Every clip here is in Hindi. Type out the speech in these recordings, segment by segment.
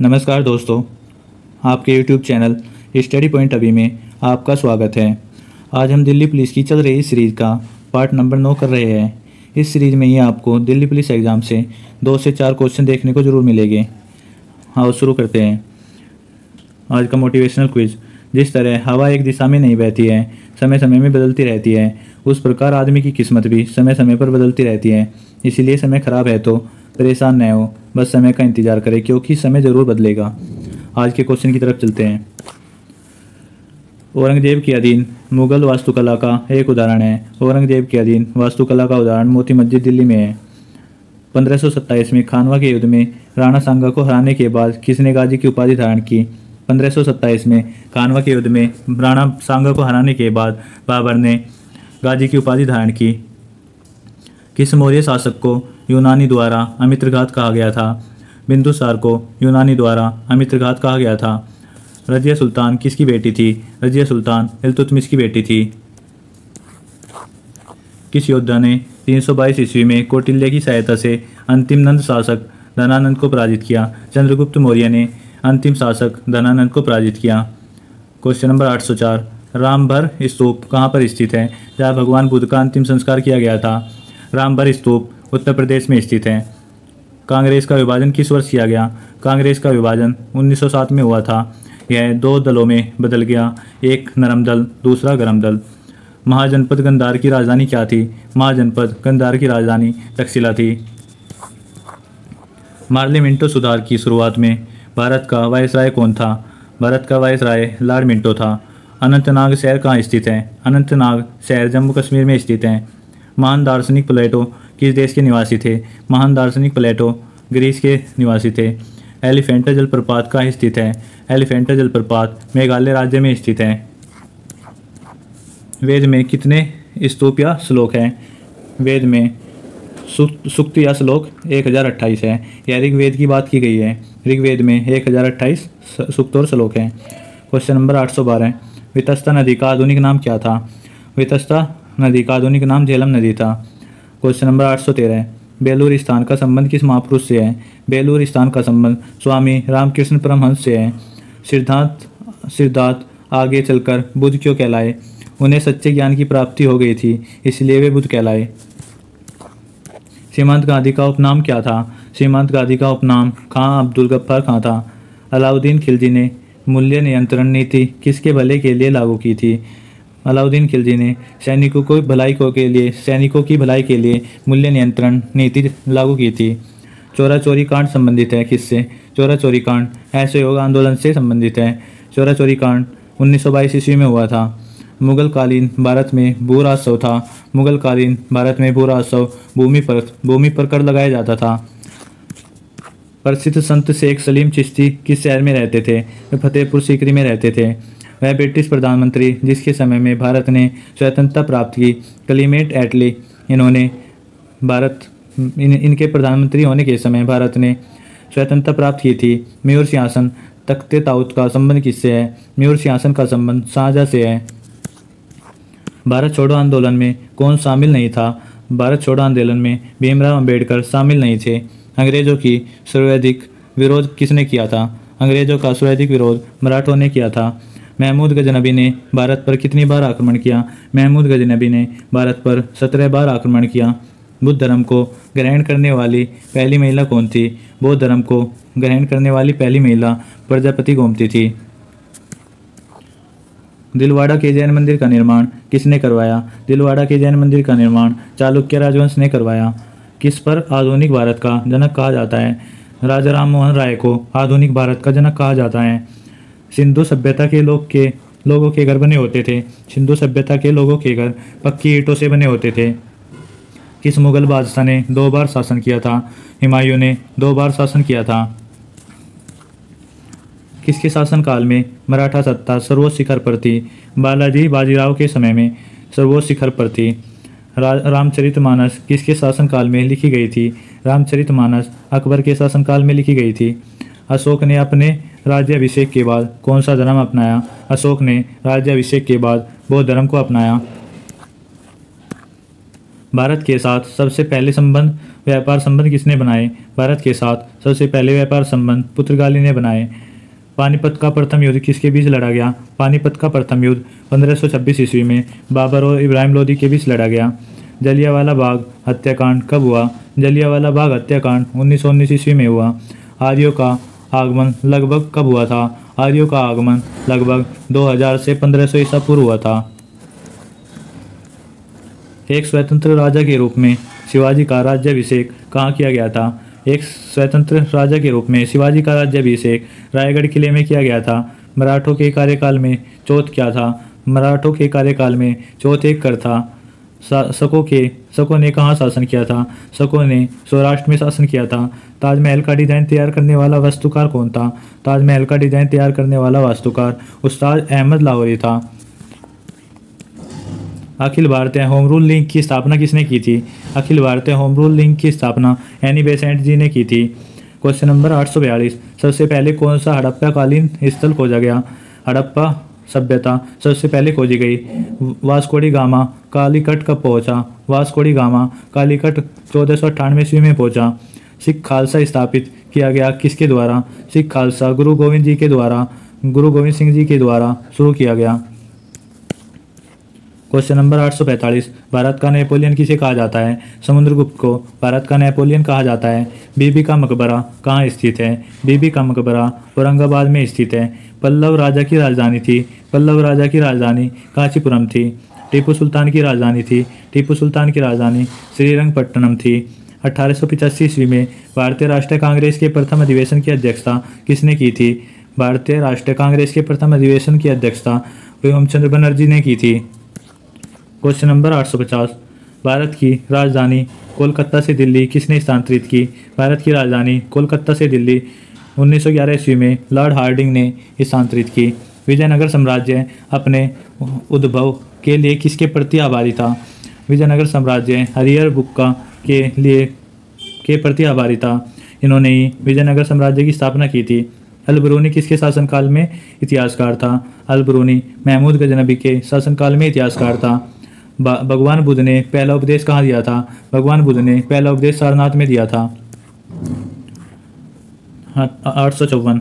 नमस्कार दोस्तों, आपके YouTube चैनल स्टडी पॉइंट अभी में आपका स्वागत है। आज हम दिल्ली पुलिस की चल रही सीरीज़ का पार्ट नंबर 9 कर रहे हैं। इस सीरीज़ में ही आपको दिल्ली पुलिस एग्ज़ाम से 2 से 4 क्वेश्चन देखने को ज़रूर मिलेंगे। हाँ, शुरू करते हैं आज का मोटिवेशनल क्विज। जिस तरह हवा एक दिशा में नहीं बहती है, समय समय में बदलती रहती है, उस प्रकार आदमी की किस्मत भी समय समय पर बदलती रहती है। इसीलिए समय खराब है तो परेशान न हो, बस समय का इंतजार करें, क्योंकि समय ज़रूर बदलेगा। आज के क्वेश्चन की तरफ चलते हैं। औरंगजेब के अधीन मुगल वास्तुकला का एक उदाहरण है। औरंगजेब के अधीन वास्तुकला का उदाहरण मोती मस्जिद दिल्ली में है। 1527 में खानवा के युद्ध में राणा सांगा को हराने के बाद किसने गाजी की उपाधि धारण की? 1527 में खानवा के युद्ध में राणा सांगा को हराने के बाद बाबर ने गाजी की उपाधि धारण की। किस मौर्य शासक को यूनानी द्वारा अमित्रघात कहा गया था? बिंदुसार को यूनानी द्वारा अमित्रघात कहा गया था। रजिया सुल्तान किसकी बेटी थी? रजिया सुल्तान इल्तुतमिश की बेटी थी। किस योद्धा ने 322 ईस्वी में कौटिल्य की सहायता से अंतिम नंद शासक धनानंद को पराजित किया? चंद्रगुप्त मौर्य ने अंतिम शासक धनानंद को पराजित किया। क्वेश्चन नंबर 804, रामभर स्तूप कहाँ पर स्थित है? जहाँ भगवान बुद्ध का अंतिम संस्कार किया गया था। रामभर स्तूप उत्तर प्रदेश में स्थित है। कांग्रेस का विभाजन किस वर्ष किया गया? कांग्रेस का विभाजन 1907 में हुआ था। यह 2 दलों में बदल गया, एक नरम दल, दूसरा गरम दल। महाजनपद गंधार की राजधानी क्या थी? महाजनपद गंधार की राजधानी तक्षशिला थी। मार्ले मिंटो सुधार की शुरुआत में भारत का वायसराय कौन था? भारत का वायसराय लॉर्ड मिंटो था। अनंतनाग शहर कहाँ स्थित है? अनंतनाग शहर जम्मू कश्मीर में स्थित है। महान दार्शनिक प्लेटो किस देश के निवासी थे? महान दार्शनिक प्लेटो ग्रीस के निवासी थे। एलिफेंटा जलप्रपात कहाँ स्थित है? एलिफेंटा जलप्रपात मेघालय राज्य में स्थित है। वेद में कितने स्तूप या श्लोक हैं? वेद में सूक्त या श्लोक 1028 है। यह ऋग्वेद की बात की गई है। ऋग्वेद में 1028 सूक्त और श्लोक हैं। क्वेश्चन नंबर 812, वितस्ता नदी का आधुनिक नाम क्या था? वितस्ता नदी का आधुनिक नाम झेलम नदी था। क्वेश्चन नंबर 813, बेलूर स्थान का संबंध किस महापुरुष से है? बेलूर स्थान का संबंध स्वामी रामकृष्ण परमहंस से है। सिद्धार्थ आगे चलकर बुद्ध क्यों कहलाए? उन्हें सच्चे ज्ञान की प्राप्ति हो गई थी, इसलिए वे बुद्ध कहलाए। सीमांत गांधी का उपनाम क्या था? सीमांत गांधी का उपनाम खां अब्दुल गफ्फार खां था। अलाउद्दीन खिलजी ने मूल्य नियंत्रण नीति किसके भले के लिए लागू की थी? अलाउद्दीन खिलजी ने सैनिकों की भलाई के लिए मूल्य नियंत्रण नीति लागू की थी। चोरा चोरी कांड संबंधित है किससे? चोरा चोरी कांड असहयोग आंदोलन से संबंधित है। चोरा चोरी कांड 1922 ईस्वी में हुआ था। मुगल कालीन भारत में भू राजस्व था। मुगल कालीन भारत में भू राजस्व भूमि पर कर लगाया जाता था। प्रसिद्ध संत शेख सलीम चिश्ती किस शहर में रहते थे? वे फतेहपुर सीकरी में रहते थे। वह ब्रिटिश प्रधानमंत्री जिसके समय में भारत ने स्वतंत्रता प्राप्त की, क्लीमेंट एटली, इनके प्रधानमंत्री होने के समय भारत ने स्वतंत्रता प्राप्त की थी। मयूर सिंहासन तख्ते ताऊत का संबंध किससे है? मयूर सिंहासन का संबंध शाहजहां से है। भारत छोड़ो आंदोलन में कौन शामिल नहीं था? भारत छोड़ो आंदोलन में भीमराव अंबेडकर शामिल नहीं थे। अंग्रेजों की सर्वाधिक विरोध किसने किया था? अंग्रेजों का सर्वाधिक विरोध मराठों ने किया था। महमूद गजनबी ने भारत पर कितनी बार आक्रमण किया? महमूद गजनबी ने भारत पर 17 बार आक्रमण किया। बुद्ध धर्म को ग्रहण करने वाली पहली महिला कौन थी? बौद्ध धर्म को ग्रहण करने वाली पहली महिला प्रजापति गोमती थी। दिलवाड़ा के जैन मंदिर का निर्माण किसने करवाया? दिलवाड़ा के जैन मंदिर का निर्माण चालुक्य राजवंश ने करवाया। किस पर आधुनिक भारत का जनक कहा जाता है? राजा राम मोहन राय को आधुनिक भारत का जनक कहा जाता है। सिंधु सभ्यता के लोगों के घर बने होते थे। सिंधु सभ्यता के लोगों के घर पक्की ईंटों से बने होते थे। किस मुगल बादशाह ने 2 बार शासन किया था? हुमायूं ने 2 बार शासन किया था। किसके शासनकाल में मराठा सत्ता सर्वोच्च शिखर पर थी? बालाजी बाजीराव के समय में सर्वोच्च शिखर पर थी। रामचरितमानस किसके शासनकाल में लिखी गई थी? रामचरितमानस अकबर के शासनकाल में लिखी गई थी। अशोक ने अपने राज्याभिषेक के बाद कौन सा धर्म अपनाया? अशोक ने राज्याभिषेक के बाद बौद्ध धर्म को अपनाया। भारत के साथ सबसे पहले व्यापार संबंध किसने बनाए? भारत के साथ सबसे पहले व्यापार संबंध पुर्तगाली ने बनाए। पानीपत का प्रथम युद्ध किसके बीच लड़ा गया? पानीपत का प्रथम युद्ध 1526 ईस्वी में बाबर और इब्राहिम लोदी के बीच लड़ा गया। जलियांवाला बाग हत्याकांड कब हुआ? जलियांवाला बाग हत्याकांड 1919 ईस्वी में हुआ। आर्यों का आगमन लगभग कब हुआ था? आर्यों का आगमन लगभग 2000 से 1500 ईसा पूर्व हुआ था। एक स्वतंत्र राजा के रूप में शिवाजी का राज्याभिषेक कहाँ किया गया था? एक स्वतंत्र राजा के रूप में शिवाजी का राज्याभिषेक रायगढ़ किले में किया गया था। मराठों के कार्यकाल में चौथ क्या था? मराठों के कार्यकाल में चौथ एक कर था। शकों ने कहाँ शासन किया था? शकों ने सौराष्ट्र में शासन किया था। ताजमहल का डिजाइन तैयार करने वाला वास्तुकार कौन था? ताजमहल का डिजाइन तैयार करने वाला वास्तुकार उस्ताद अहमद लाहौरी था। Akhil Bharatiya home rule league की स्थापना किसने की थी? Akhil Bharatiya home rule league की स्थापना एनी बेसेंट जी ने की थी। क्वेश्चन नंबर 842, सबसे पहले कौन सा हड़प्पाकालीन स्थल खोजा गया? हड़प्पा सभ्यता सबसे पहले खोजी गई। वास्को डी गामा कालीकट कब पहुंचा? वास्को डी गामा कालीकट 1498 ईस्वी में पहुंचा। सिख खालसा स्थापित किया गया किसके द्वारा? सिख खालसा गुरु गोविंद सिंह जी के द्वारा शुरू किया गया। क्वेश्चन नंबर 845, भारत का नेपोलियन किसे कहा जाता है? समुद्रगुप्त को भारत का नेपोलियन कहा जाता है। बीबी का मकबरा कहाँ स्थित है? बीबी का मकबरा औरंगाबाद में स्थित है। पल्लव राजा की राजधानी थी। पल्लव राजा की राजधानी कांचीपुरम थी। टीपू सुल्तान की राजधानी थी। टीपू सुल्तान की राजधानी श्रीरंगपट्टनम थी। 1885 ईस्वी में भारतीय राष्ट्रीय कांग्रेस के प्रथम अधिवेशन की अध्यक्षता किसने की थी? भारतीय राष्ट्रीय कांग्रेस के प्रथम अधिवेशन की अध्यक्षता हेमचंद्र बनर्जी ने की थी। क्वेश्चन नंबर 850, भारत की राजधानी कोलकाता से दिल्ली किसने स्थानांतरित की? भारत की राजधानी कोलकाता से दिल्ली 1911 ईस्वी में लॉर्ड हार्डिंग ने स्थानांतरित की। विजयनगर साम्राज्य अपने उद्भव के लिए किसके प्रति आभारी था? विजयनगर साम्राज्य हरिहर बुक्का के प्रति आभारी था। इन्होंने ही विजयनगर साम्राज्य की स्थापना की थी। अल-बरूनी किसके शासनकाल में इतिहासकार था? अल-बरूनी महमूद गजनबी के शासनकाल में इतिहासकार था। भगवान बुद्ध ने पहला उपदेश कहाँ दिया था? भगवान बुद्ध ने पहला उपदेश सारनाथ में दिया था। 854,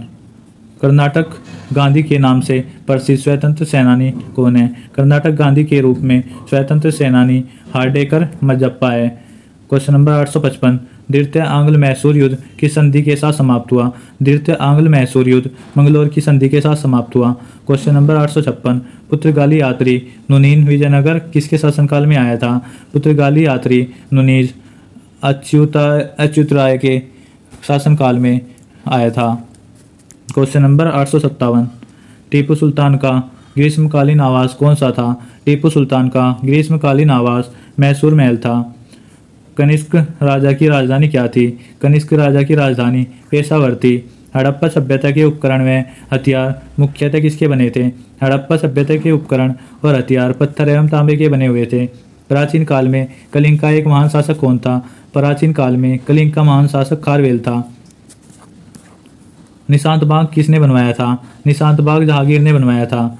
कर्नाटक गांधी के नाम से प्रसिद्ध स्वतंत्र सेनानी कौन है? कर्नाटक गांधी के रूप में स्वतंत्र सेनानी हार्डेकर मजप्पा है। क्वेश्चन नंबर 855, द्वितीय आंग्ल मैसूर युद्ध किस संधि के साथ समाप्त हुआ? द्वितीय आंग्ल मैसूर युद्ध मंगलोर की संधि के साथ समाप्त हुआ। क्वेश्चन नंबर 856, पुर्तगाली यात्री नुनीज विजयनगर किसके शासनकाल में आया था? पुर्तगाली यात्री नुनीज अच्युतराय के शासनकाल में आया था। क्वेश्चन नंबर 857, टीपू सुल्तान का ग्रीष्मकालीन आवास कौन सा था? टीपू सुल्तान का ग्रीष्मकालीन आवास मैसूर महल था। कनिष्क राजा की राजधानी क्या थी? कनिष्क राजा की राजधानी पेशावर थी। हड़प्पा सभ्यता के उपकरण व हथियार मुख्यतः किसके बने थे? हड़प्पा सभ्यता के उपकरण और हथियार पत्थर एवं तांबे के बने हुए थे। प्राचीन काल में कलिंग का एक महान शासक कौन था? प्राचीन काल में कलिंग का महान शासक खारवेल था। निशांत बाग किसने बनवाया था? निशांत बाग जहांगीर ने बनवाया था।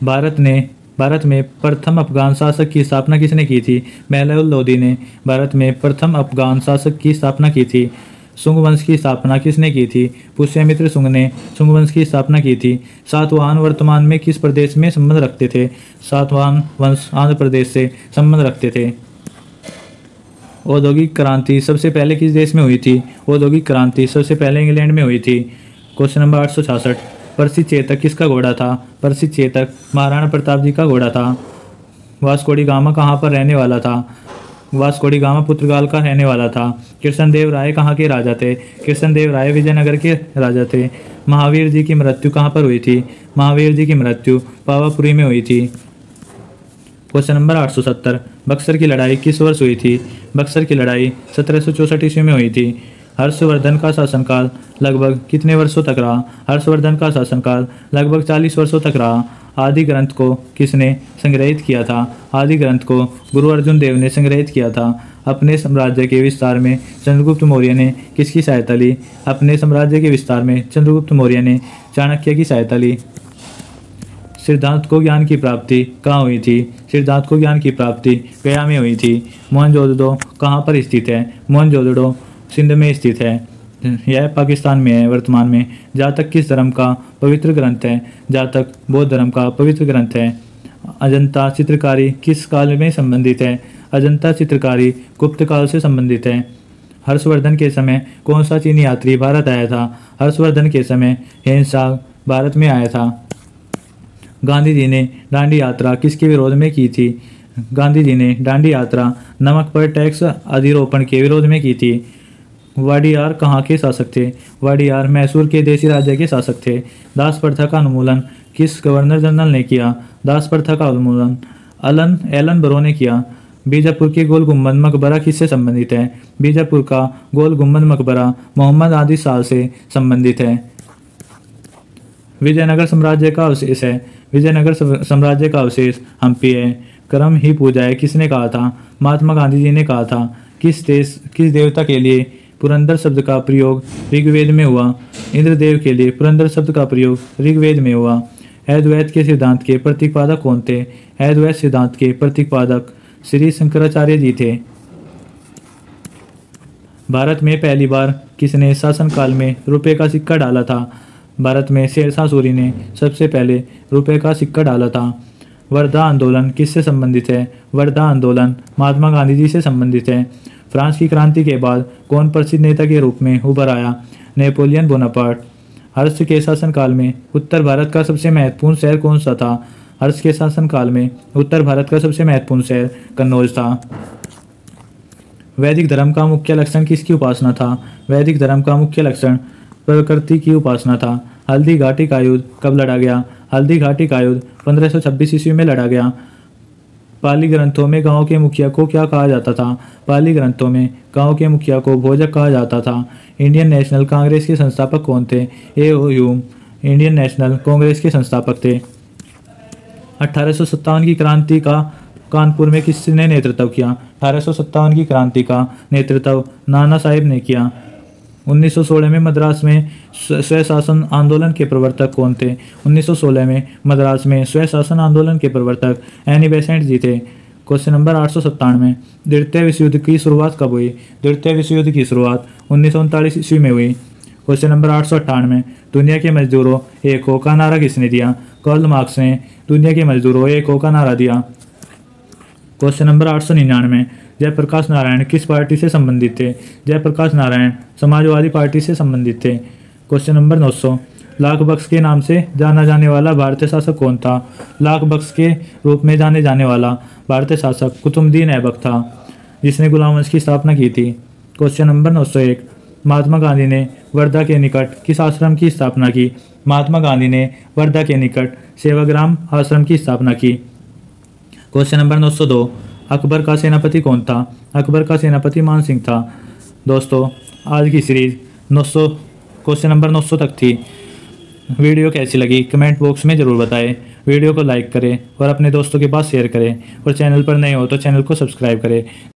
भारत में प्रथम अफगान शासक की स्थापना किसने की थी? महलउल लोदी ने भारत में प्रथम अफगान शासक की स्थापना की थी। शुंग वंश की स्थापना किसने की थी? पुष्यमित्र शुंग ने शुंग वंश की स्थापना की थी। सातवाहन वर्तमान में किस प्रदेश में संबंध रखते थे? सातवाहन वंश आंध्र प्रदेश से संबंध रखते थे। औद्योगिक क्रांति सबसे पहले किस देश में हुई थी? औद्योगिक क्रांति सबसे पहले इंग्लैंड में हुई थी। क्वेश्चन नंबर 866, पर्सी चेतक किसका घोड़ा था? पर्सी चेतक महाराणा प्रताप जी का घोड़ा था। वास्को डी गामा कहाँ पर रहने वाला था? वास्को डी गामा पुर्तगाल का रहने वाला था। कृष्णदेव राय कहाँ के राजा थे? कृष्णदेव राय विजयनगर के राजा थे। महावीर जी की मृत्यु कहाँ पर हुई थी? महावीर जी की मृत्यु पावापुरी में हुई थी। क्वेश्चन नंबर 870, बक्सर की लड़ाई किस वर्ष हुई थी? बक्सर की लड़ाई 1764 ईस्वी में हुई थी। हर्षवर्धन का शासनकाल लगभग कितने वर्षों तक रहा? हर्षवर्धन का शासनकाल लगभग 40 वर्षों तक रहा। आदि ग्रंथ को किसने संग्रहित किया था? आदि ग्रंथ को गुरु अर्जुन देव ने संग्रहित किया था। अपने साम्राज्य के विस्तार में चंद्रगुप्त मौर्य ने किसकी सहायता ली? अपने साम्राज्य के विस्तार में चंद्रगुप्त मौर्य ने चाणक्य की सहायता ली। सिद्धार्थ को ज्ञान की प्राप्ति कहाँ हुई थी? सिद्धार्थ को ज्ञान की प्राप्ति गया में हुई थी। मोहनजोदड़ो कहाँ पर स्थित है? मोहनजोदड़ो सिंध में स्थित है। यह पाकिस्तान में है वर्तमान में। जातक किस धर्म का पवित्र ग्रंथ है? जातक बौद्ध धर्म का पवित्र ग्रंथ है। अजंता चित्रकारी किस काल में संबंधित है? अजंता चित्रकारी गुप्त काल से संबंधित है। हर्षवर्धन के समय कौन सा चीनी यात्री भारत आया था? हर्षवर्धन के समय हेनसांग भारत में आया था। गांधी जी ने दांडी यात्रा किसके विरोध में की थी? गांधी जी ने दांडी यात्रा नमक पर टैक्स अधिरोपण के विरोध में की थी। वाडियार कहाँ के शासक थे? वाडियार मैसूर के देसी राज्य के शासक थे। दास प्रथा का उन्मूलन किस गवर्नर जनरल ने किया? दास प्रथा का उन्मूलन एलन बरो ने किया। बीजापुर के गोल गुम्बद मकबरा किससे संबंधित है? बीजापुर का गोल गुम्बद मकबरा मोहम्मद आदिल शाह से संबंधित है। विजयनगर साम्राज्य का अवशेष है। विजयनगर साम्राज्य का अवशेष हम्पी है। कर्म ही पूजा है किसने कहा था? महात्मा गांधी जी ने कहा था। किस देवता के लिए पुरंदर शब्द का प्रयोग ऋग्वेद में हुआ? इंद्रदेव के लिए पुरंदर शब्द का प्रयोग ऋग्वेद में हुआ। अद्वैत के सिद्धांत के प्रतिपादक कौन थे? अद्वैत सिद्धांत के प्रतिपादक श्री शंकराचार्य जी थे। भारत में पहली बार किसने शासनकाल में रुपए का सिक्का डाला था? भारत में शेरशाह सूरी ने सबसे पहले रुपए का सिक्का डाला था। वर्धा आंदोलन किससे संबंधित है? वर्धा आंदोलन महात्मा गांधी जी से संबंधित है। फ्रांस की क्रांति के बाद कौन प्रसिद्ध नेता के रूप में उभर आया? Napoleon Bonaparte. हर्ष के शासनकाल में उत्तर भारत का सबसे महत्वपूर्ण शहर कौन सा था? हर्ष के शासनकाल में उत्तर भारत का सबसे महत्वपूर्ण शहर कन्नौज था। वैदिक धर्म का मुख्य लक्षण किसकी उपासना था? वैदिक धर्म का मुख्य लक्षण प्रकृति की उपासना था। हल्दी घाटी का युद्ध कब लड़ा गया? हल्दी घाटी का युद्ध 1526 ईस्वी में लड़ा गया। पाली ग्रंथों में गांव के मुखिया को क्या कहा जाता था? पाली ग्रंथों में गांव के मुखिया को भोजक कहा जाता था। इंडियन नेशनल कांग्रेस के संस्थापक कौन थे? A.O.. Hume Indian national Congress के संस्थापक थे। 1857 की क्रांति का कानपुर में किसने नेतृत्व किया? 1857 की क्रांति का नेतृत्व नाना साहेब ने किया। 1916 में मद्रास में स्वशासन आंदोलन के प्रवर्तक कौन थे? 1916 में मद्रास में स्वशासन आंदोलन के प्रवर्तक एनी बेसेंट जी थे। Question number 897। द्वितीय विश्व युद्ध की शुरुआत कब हुई? द्वितीय विश्व युद्ध की शुरुआत 1939 ईस्वी में हुई। Question number 898। दुनिया के मजदूरों एक हो का नारा किसने दिया? कार्ल मार्क्स ने दुनिया के मजदूरों एक हो का नारा दिया। Question number 899। जयप्रकाश नारायण किस पार्टी से संबंधित थे? जयप्रकाश नारायण समाजवादी पार्टी से संबंधित थे। Question number 900। लाख बख्श के नाम से जाना जाने वाला भारतीय शासक कौन था? लाख बख्श के रूप में जाने जाने वाला भारतीय शासक कुतुबुद्दीन ऐबक था, जिसने गुलाम वंश की स्थापना की थी। Question number 901। महात्मा गांधी ने वर्धा के निकट किस आश्रम की स्थापना की? महात्मा गांधी ने वर्धा के निकट सेवाग्राम आश्रम की स्थापना की। Question number 902। अकबर का सेनापति कौन था? अकबर का सेनापति मान सिंह था। दोस्तों आज की सीरीज 900 क्वेश्चन नंबर 900 तक थी। वीडियो कैसी लगी कमेंट बॉक्स में ज़रूर बताएं। वीडियो को लाइक करें और अपने दोस्तों के पास शेयर करें और चैनल पर नए हो तो चैनल को सब्सक्राइब करें।